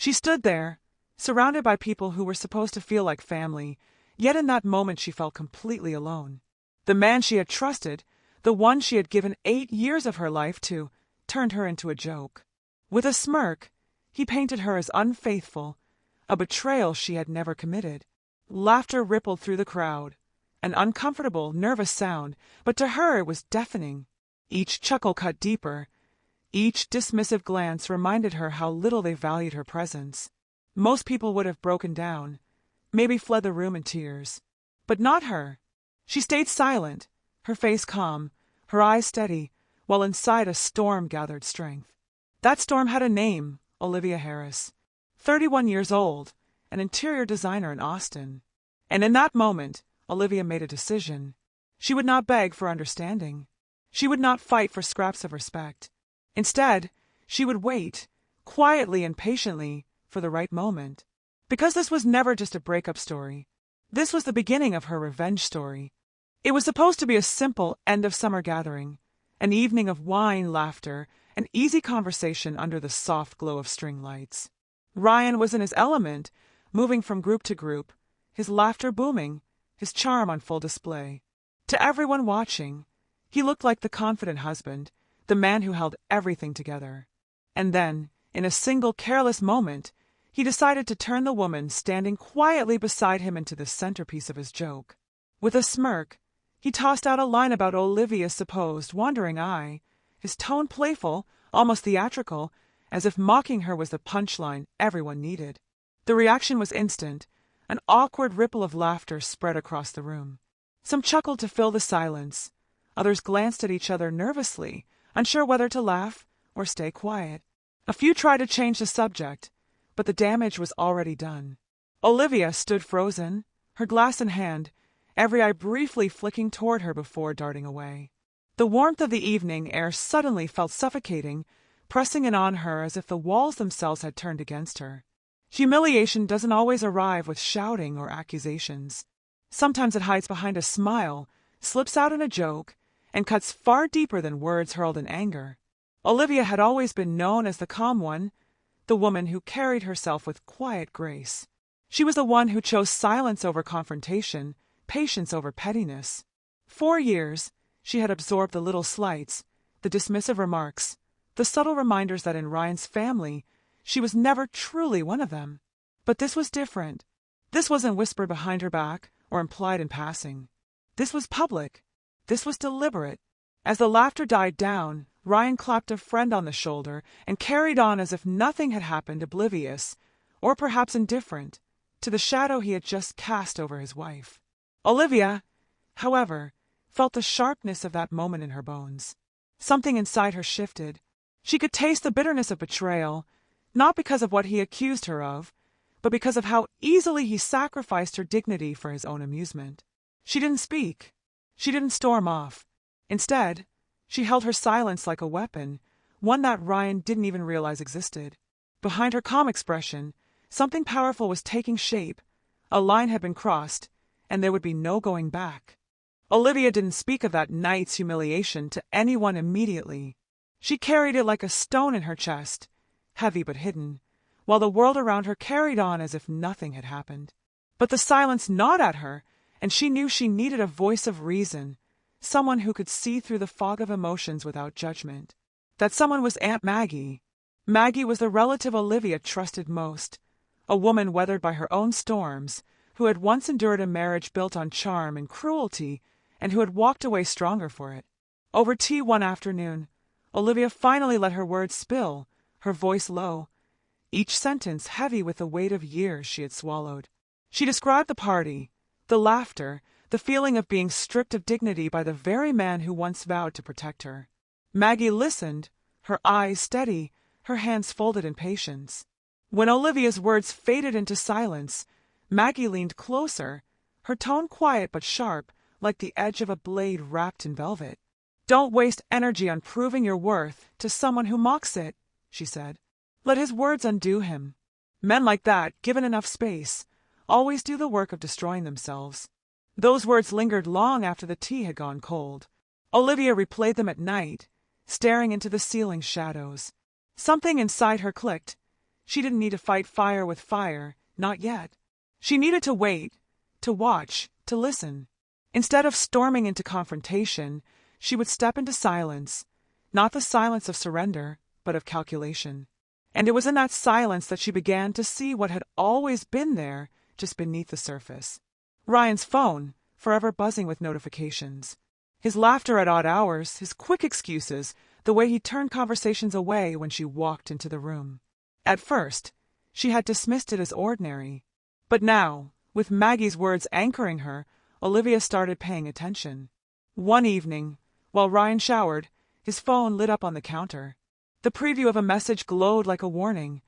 She stood there, surrounded by people who were supposed to feel like family, yet in that moment she felt completely alone. The man she had trusted, the one she had given 8 years of her life to, turned her into a joke. With a smirk, he painted her as unfaithful, a betrayal she had never committed. Laughter rippled through the crowd, an uncomfortable, nervous sound, but to her it was deafening. Each chuckle cut deeper. Each dismissive glance reminded her how little they valued her presence. Most people would have broken down, maybe fled the room in tears. But not her. She stayed silent, her face calm, her eyes steady, while inside a storm gathered strength. That storm had a name, Olivia Harris, 31 years old, an interior designer in Austin. And in that moment, Olivia made a decision. She would not beg for understanding. She would not fight for scraps of respect. Instead, she would wait, quietly and patiently, for the right moment. Because this was never just a breakup story. This was the beginning of her revenge story. It was supposed to be a simple end-of-summer gathering, an evening of wine, laughter, and easy conversation under the soft glow of string lights. Ryan was in his element, moving from group to group, his laughter booming, his charm on full display. To everyone watching, he looked like the confident husband, the man who held everything together. And then, in a single careless moment, he decided to turn the woman standing quietly beside him into the centerpiece of his joke. With a smirk, he tossed out a line about Olivia's supposed wandering eye, his tone playful, almost theatrical, as if mocking her was the punchline everyone needed. The reaction was instant. An awkward ripple of laughter spread across the room. Some chuckled to fill the silence. Others glanced at each other nervously, unsure whether to laugh or stay quiet. A few tried to change the subject, but the damage was already done. Olivia stood frozen, her glass in hand, every eye briefly flicking toward her before darting away. The warmth of the evening air suddenly felt suffocating, pressing in on her as if the walls themselves had turned against her. Humiliation doesn't always arrive with shouting or accusations. Sometimes it hides behind a smile, slips out in a joke, and cuts far deeper than words hurled in anger. Olivia had always been known as the calm one, the woman who carried herself with quiet grace. She was the one who chose silence over confrontation, patience over pettiness. 4 years, she had absorbed the little slights, the dismissive remarks, the subtle reminders that in Ryan's family, she was never truly one of them. But this was different. This wasn't whispered behind her back or implied in passing. This was public. This was deliberate. As the laughter died down, Ryan clapped a friend on the shoulder and carried on as if nothing had happened, oblivious, or perhaps indifferent, to the shadow he had just cast over his wife. Olivia, however, felt the sharpness of that moment in her bones. Something inside her shifted. She could taste the bitterness of betrayal, not because of what he accused her of, but because of how easily he sacrificed her dignity for his own amusement. She didn't speak. She didn't storm off. Instead, she held her silence like a weapon, one that Ryan didn't even realize existed. Behind her calm expression, something powerful was taking shape. A line had been crossed, and there would be no going back. Olivia didn't speak of that night's humiliation to anyone immediately. She carried it like a stone in her chest, heavy but hidden, while the world around her carried on as if nothing had happened. But the silence gnawed at her, and she knew she needed a voice of reason, someone who could see through the fog of emotions without judgment. That someone was Aunt Maggie. Maggie was the relative Olivia trusted most, a woman weathered by her own storms, who had once endured a marriage built on charm and cruelty, and who had walked away stronger for it. Over tea one afternoon, Olivia finally let her words spill, her voice low, each sentence heavy with the weight of years she had swallowed. She described the party, the laughter, the feeling of being stripped of dignity by the very man who once vowed to protect her. Maggie listened, her eyes steady, her hands folded in patience. When Olivia's words faded into silence, Maggie leaned closer, her tone quiet but sharp, like the edge of a blade wrapped in velvet. "Don't waste energy on proving your worth to someone who mocks it," she said. "Let his words undo him. Men like that, given enough space, always do the work of destroying themselves." Those words lingered long after the tea had gone cold. Olivia replayed them at night, staring into the ceiling shadows. Something inside her clicked. She didn't need to fight fire with fire, not yet. She needed to wait, to watch, to listen. Instead of storming into confrontation, she would step into silence, not the silence of surrender, but of calculation. And it was in that silence that she began to see what had always been there, just beneath the surface. Ryan's phone, forever buzzing with notifications. His laughter at odd hours, his quick excuses, the way he turned conversations away when she walked into the room. At first, she had dismissed it as ordinary. But now, with Maggie's words anchoring her, Olivia started paying attention. One evening, while Ryan showered, his phone lit up on the counter. The preview of a message glowed like a warning.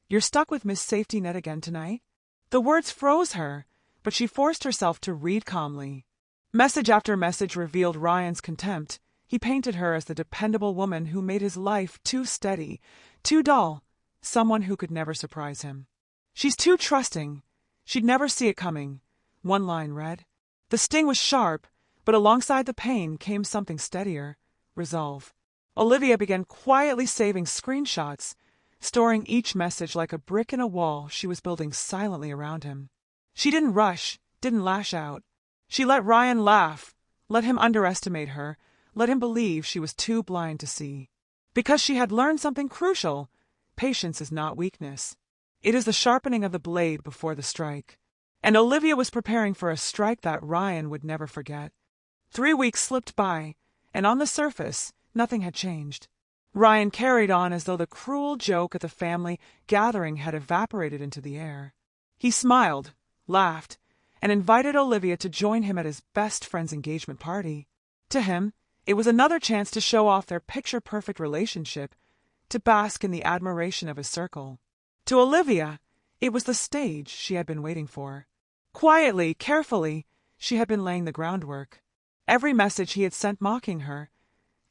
"You're stuck with Miss Safety Net again tonight?" The words froze her, but she forced herself to read calmly. Message after message revealed Ryan's contempt. He painted her as the dependable woman who made his life too steady, too dull, someone who could never surprise him. "She's too trusting. She'd never see it coming," one line read. The sting was sharp, but alongside the pain came something steadier: resolve. Olivia began quietly saving screenshots, storing each message like a brick in a wall she was building silently around him. She didn't rush, didn't lash out. She let Ryan laugh, let him underestimate her, let him believe she was too blind to see. Because she had learned something crucial: patience is not weakness. It is the sharpening of the blade before the strike. And Olivia was preparing for a strike that Ryan would never forget. 3 weeks slipped by, and on the surface, nothing had changed. Ryan carried on as though the cruel joke at the family gathering had evaporated into the air. He smiled, laughed, and invited Olivia to join him at his best friend's engagement party. To him, it was another chance to show off their picture-perfect relationship, to bask in the admiration of his circle. To Olivia, it was the stage she had been waiting for. Quietly, carefully, she had been laying the groundwork. Every message he had sent mocking her,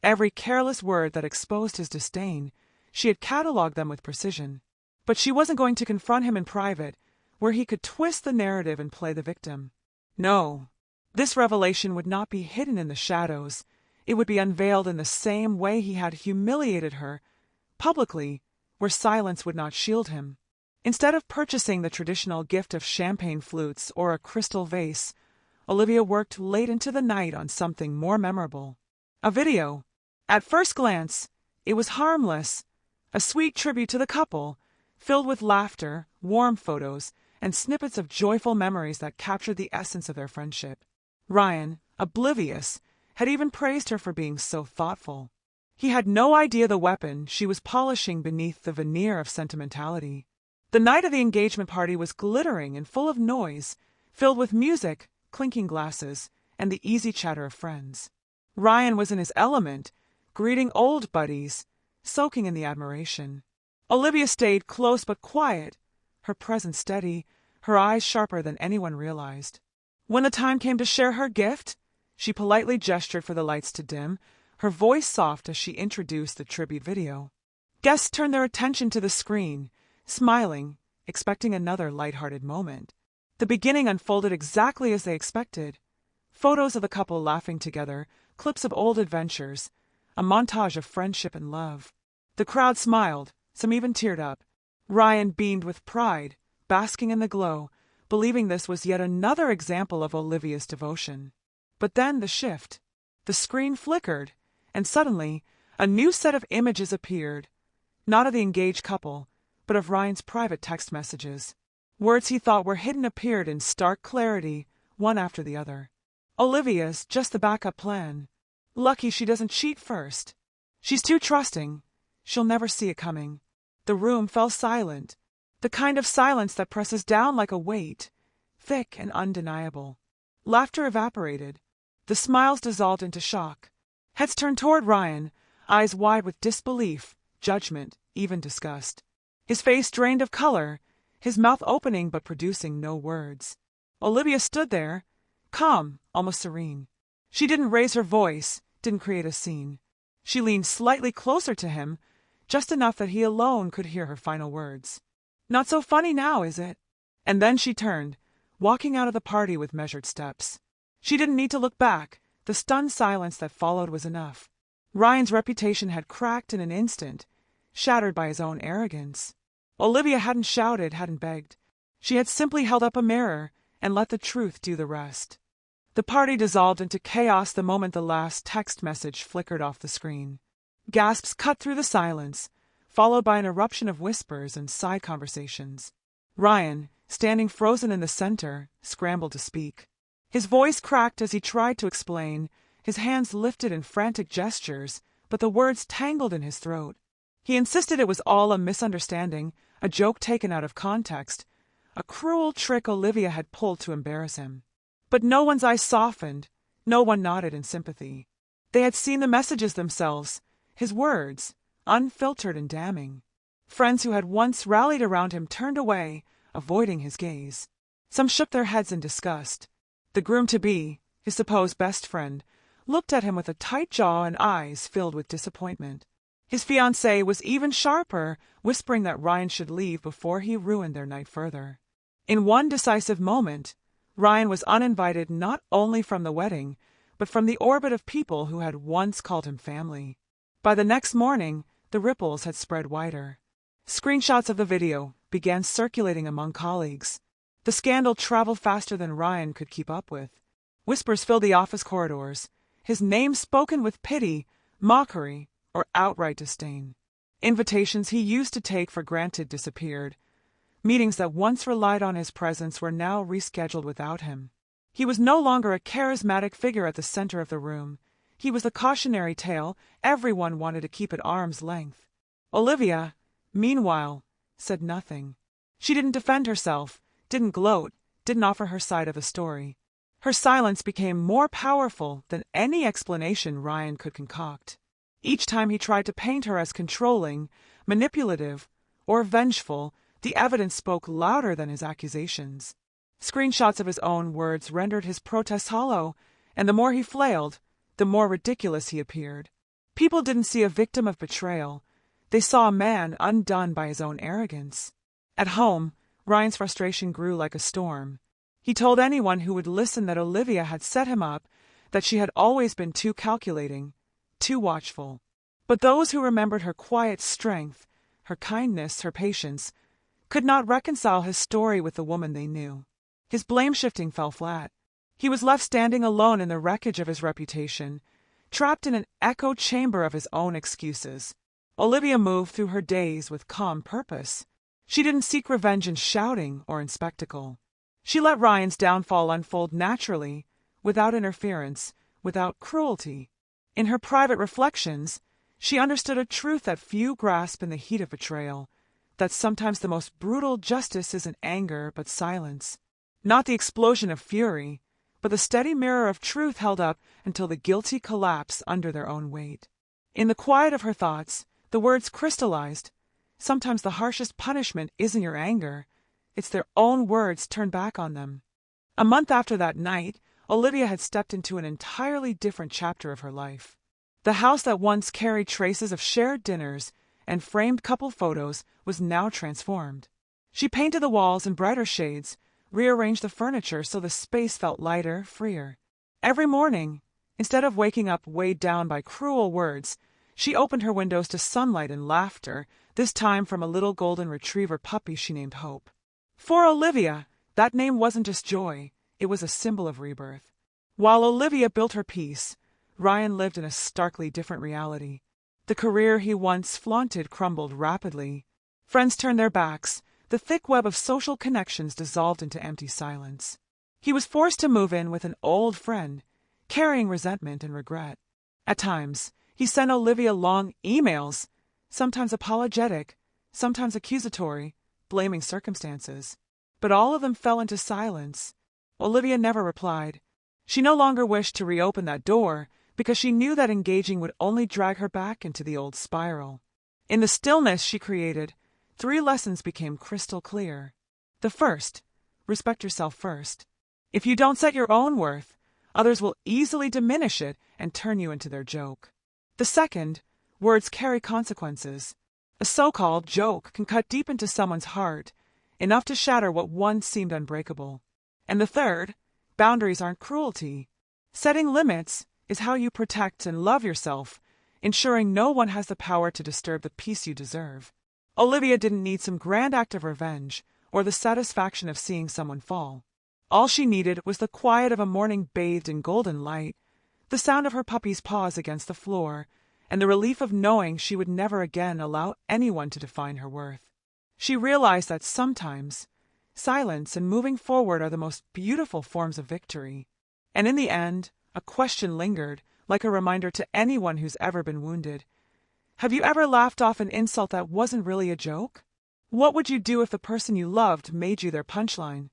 every careless word that exposed his disdain, she had catalogued them with precision. But she wasn't going to confront him in private, where he could twist the narrative and play the victim. No, this revelation would not be hidden in the shadows. It would be unveiled in the same way he had humiliated her, publicly, where silence would not shield him. Instead of purchasing the traditional gift of champagne flutes or a crystal vase, Olivia worked late into the night on something more memorable. A video. At first glance, it was harmless, a sweet tribute to the couple, filled with laughter, warm photos, and snippets of joyful memories that captured the essence of their friendship. Ryan, oblivious, had even praised her for being so thoughtful. He had no idea the weapon she was polishing beneath the veneer of sentimentality. The night of the engagement party was glittering and full of noise, filled with music, clinking glasses, and the easy chatter of friends. Ryan was in his element, greeting old buddies, soaking in the admiration. Olivia stayed close but quiet, her presence steady, her eyes sharper than anyone realized. When the time came to share her gift, she politely gestured for the lights to dim, her voice soft as she introduced the tribute video. Guests turned their attention to the screen, smiling, expecting another light-hearted moment. The beginning unfolded exactly as they expected. Photos of the couple laughing together, clips of old adventures, a montage of friendship and love. The crowd smiled, some even teared up. Ryan beamed with pride, basking in the glow, believing this was yet another example of Olivia's devotion. But then the shift. The screen flickered, and suddenly a new set of images appeared, not of the engaged couple, but of Ryan's private text messages. Words he thought were hidden appeared in stark clarity, one after the other. "Olivia's just the backup plan. Lucky she doesn't cheat first. She's too trusting. She'll never see it coming." The room fell silent, the kind of silence that presses down like a weight, thick and undeniable. Laughter evaporated. The smiles dissolved into shock. Heads turned toward Ryan, eyes wide with disbelief, judgment, even disgust. His face drained of color, his mouth opening but producing no words. Olivia stood there, calm, almost serene. She didn't raise her voice, didn't create a scene. She leaned slightly closer to him, just enough that he alone could hear her final words. "Not so funny now, is it?" And then she turned, walking out of the party with measured steps. She didn't need to look back. The stunned silence that followed was enough. Ryan's reputation had cracked in an instant, shattered by his own arrogance. Olivia hadn't shouted, hadn't begged. She had simply held up a mirror and let the truth do the rest. The party dissolved into chaos the moment the last text message flickered off the screen. Gasps cut through the silence, followed by an eruption of whispers and side conversations. Ryan, standing frozen in the center, scrambled to speak. His voice cracked as he tried to explain, his hands lifted in frantic gestures, but the words tangled in his throat. He insisted it was all a misunderstanding, a joke taken out of context, a cruel trick Olivia had pulled to embarrass him. But no one's eyes softened, no one nodded in sympathy. They had seen the messages themselves, his words, unfiltered and damning. Friends who had once rallied around him turned away, avoiding his gaze. Some shook their heads in disgust. The groom-to-be, his supposed best friend, looked at him with a tight jaw and eyes filled with disappointment. His fiancée was even sharper, whispering that Ryan should leave before he ruined their night further. In one decisive moment, Ryan was uninvited not only from the wedding, but from the orbit of people who had once called him family. By the next morning, the ripples had spread wider. Screenshots of the video began circulating among colleagues. The scandal traveled faster than Ryan could keep up with. Whispers filled the office corridors, his name spoken with pity, mockery, or outright disdain. Invitations he used to take for granted disappeared. Meetings that once relied on his presence were now rescheduled without him. He was no longer a charismatic figure at the center of the room. He was the cautionary tale everyone wanted to keep at arm's length. Olivia, meanwhile, said nothing. She didn't defend herself, didn't gloat, didn't offer her side of the story. Her silence became more powerful than any explanation Ryan could concoct. Each time he tried to paint her as controlling, manipulative, or vengeful, the evidence spoke louder than his accusations. Screenshots of his own words rendered his protests hollow, and the more he flailed, the more ridiculous he appeared. People didn't see a victim of betrayal. They saw a man undone by his own arrogance. At home, Ryan's frustration grew like a storm. He told anyone who would listen that Olivia had set him up, that she had always been too calculating, too watchful. But those who remembered her quiet strength, her kindness, her patience, could not reconcile his story with the woman they knew. His blame-shifting fell flat. He was left standing alone in the wreckage of his reputation, trapped in an echo chamber of his own excuses. Olivia moved through her days with calm purpose. She didn't seek revenge in shouting or in spectacle. She let Ryan's downfall unfold naturally, without interference, without cruelty. In her private reflections, she understood a truth that few grasp in the heat of betrayal, that sometimes the most brutal justice isn't anger but silence. Not the explosion of fury, but the steady mirror of truth held up until the guilty collapse under their own weight. In the quiet of her thoughts, the words crystallized. Sometimes the harshest punishment isn't your anger, it's their own words turned back on them. A month after that night, Olivia had stepped into an entirely different chapter of her life. The house that once carried traces of shared dinners and framed couple photos was now transformed. She painted the walls in brighter shades, rearranged the furniture so the space felt lighter, freer. Every morning, instead of waking up weighed down by cruel words, she opened her windows to sunlight and laughter, this time from a little golden retriever puppy she named Hope. For Olivia, that name wasn't just joy, it was a symbol of rebirth. While Olivia built her peace, Ryan lived in a starkly different reality. The career he once flaunted crumbled rapidly. Friends turned their backs, the thick web of social connections dissolved into empty silence. He was forced to move in with an old friend, carrying resentment and regret. At times, he sent Olivia long emails, sometimes apologetic, sometimes accusatory, blaming circumstances. But all of them fell into silence. Olivia never replied. She no longer wished to reopen that door, because she knew that engaging would only drag her back into the old spiral. In the stillness she created, 3 lessons became crystal clear. The first, respect yourself first. If you don't set your own worth, others will easily diminish it and turn you into their joke. The second, words carry consequences. A so-called joke can cut deep into someone's heart, enough to shatter what once seemed unbreakable. And the third, boundaries aren't cruelty. Setting limits is how you protect and love yourself, ensuring no one has the power to disturb the peace you deserve. Olivia didn't need some grand act of revenge or the satisfaction of seeing someone fall. All she needed was the quiet of a morning bathed in golden light, the sound of her puppy's paws against the floor, and the relief of knowing she would never again allow anyone to define her worth. She realized that sometimes silence and moving forward are the most beautiful forms of victory. And in the end, a question lingered, like a reminder to anyone who's ever been wounded. Have you ever laughed off an insult that wasn't really a joke? What would you do if the person you loved made you their punchline?